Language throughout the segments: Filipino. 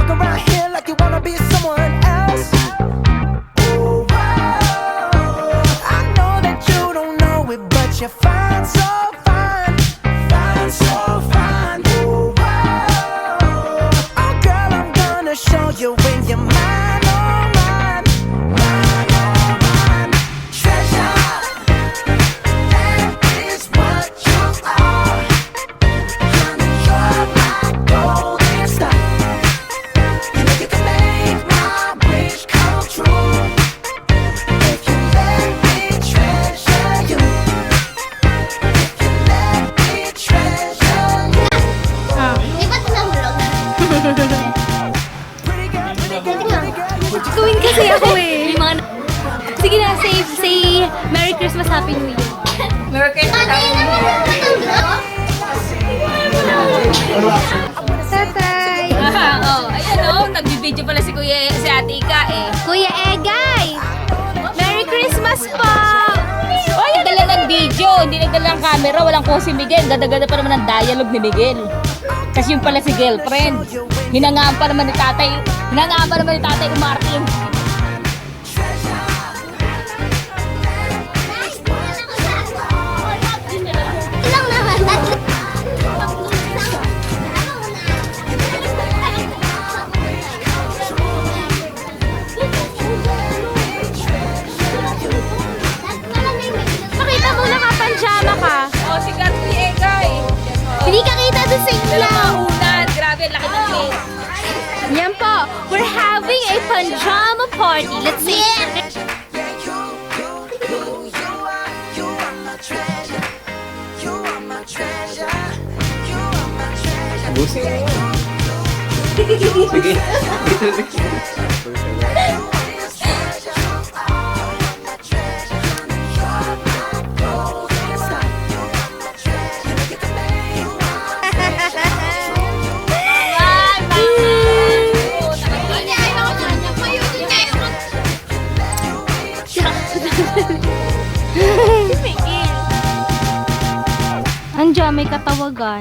walk around here like you wanna be someone else. Oh, I know that you don't know it, but you're fine, so fine, fine, so fine. Oh, girl, I'm gonna show you when you're mine, oh mine, mine, oh mine. Treasure, that is what you are. Honey, you're my golden star. You know you can make my wish come true if you let me treasure you. If you let me treasure you. Di ba ito ng vlog? Pretty girl, pretty girl, pretty girl. Chikuin kasi ako eh. Sige na, say Merry Christmas, Happy New Year. Merry Christmas, Ano yun ang vlog? Tatay! Nagbibideo pala si Kuya, si Ate Ika eh. Kuya Egay! Merry Christmas po! Ay, nagdala ng video, hindi nagdala ng camera, walang ko si Miguel. Ganda-ganda pa naman ang dialogue ni Miguel. Kasi yun pala si girlfriend. Hinangaan pa naman ni tatay Martin. Ilang naman? Tatlo. Pakita mo nakapanjama ka. Oh, si Kuya Egay. Hindi ka kita doon sa ilaw. Unan, grabe, laki ng cake. Yan po, we're having a pajama party. Let's see. You are my treasure. You are my treasure. You are my treasure. Busing. Sige. Andiyan, may katawagan.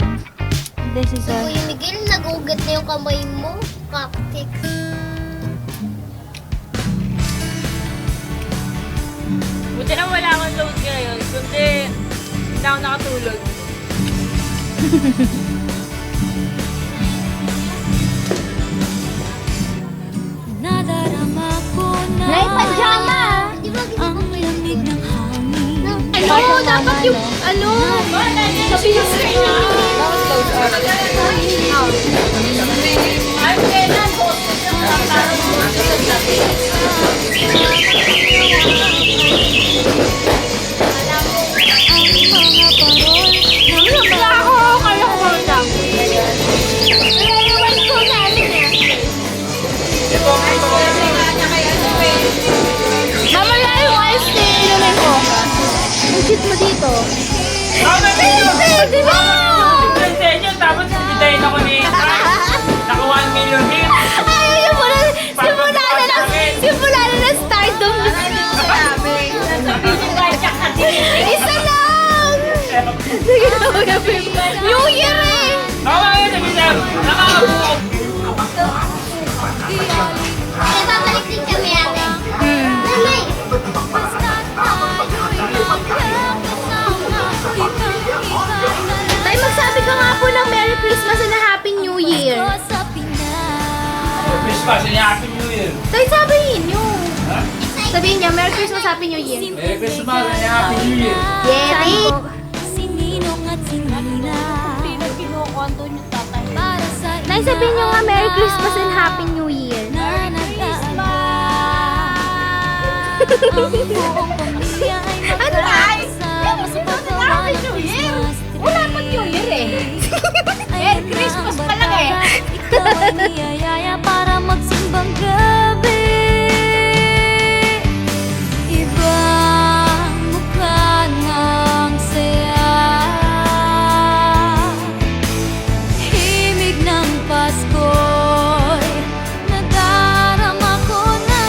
This is a... Kuya Miguel, nagugat na yung kamay mo. Cupcake. Buti na wala akong load ngayon, kundi hindi ako nakatulog. May pajama! Di ba ginagawa mo yung Ano, dapat yung, ano, sabi yung wala ako, kaya ko lang. Nalalaman ko namin eh. Mamaya yung ice tea, inumin ko. Ang cute mo dito. Di ba? Tapos bitayin ako ni naka 1 million hits. Ay, simula na ng stardom na sinabi. Isa lang! Sige na, New Year eh! Ako nga yun, sabi niya, nakakabuo. Kaya babalik din kami ate. Nanay! Tay, magsabi ka nga po ng Merry Christmas and a Happy New Year. Christmas, and Happy New Year. Tay, sabihin nyo. Sabihin niya, Merry Christmas, Happy New Year. Merry Christmas, and Happy New Year. Yay! Nay, sabihin nyo nga Merry Christmas and Happy New Year. Ano ay? Happy New Year? Wala pang New Year eh. Merry Christmas pa lang eh. Para magsimbang gabi, ibang mukha ng saya, himig ng Pasko'y nadarama ko na.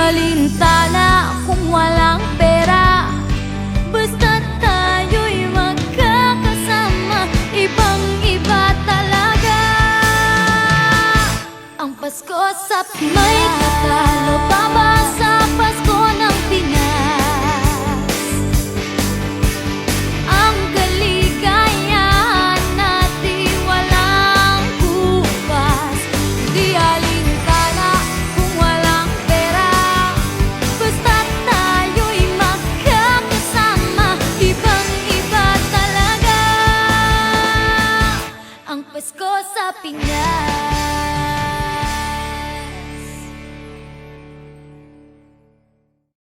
alintana kung walang pera. Basta tayo'y magkakasama, ibang-iba talaga. Ang Pasko sa may katalo,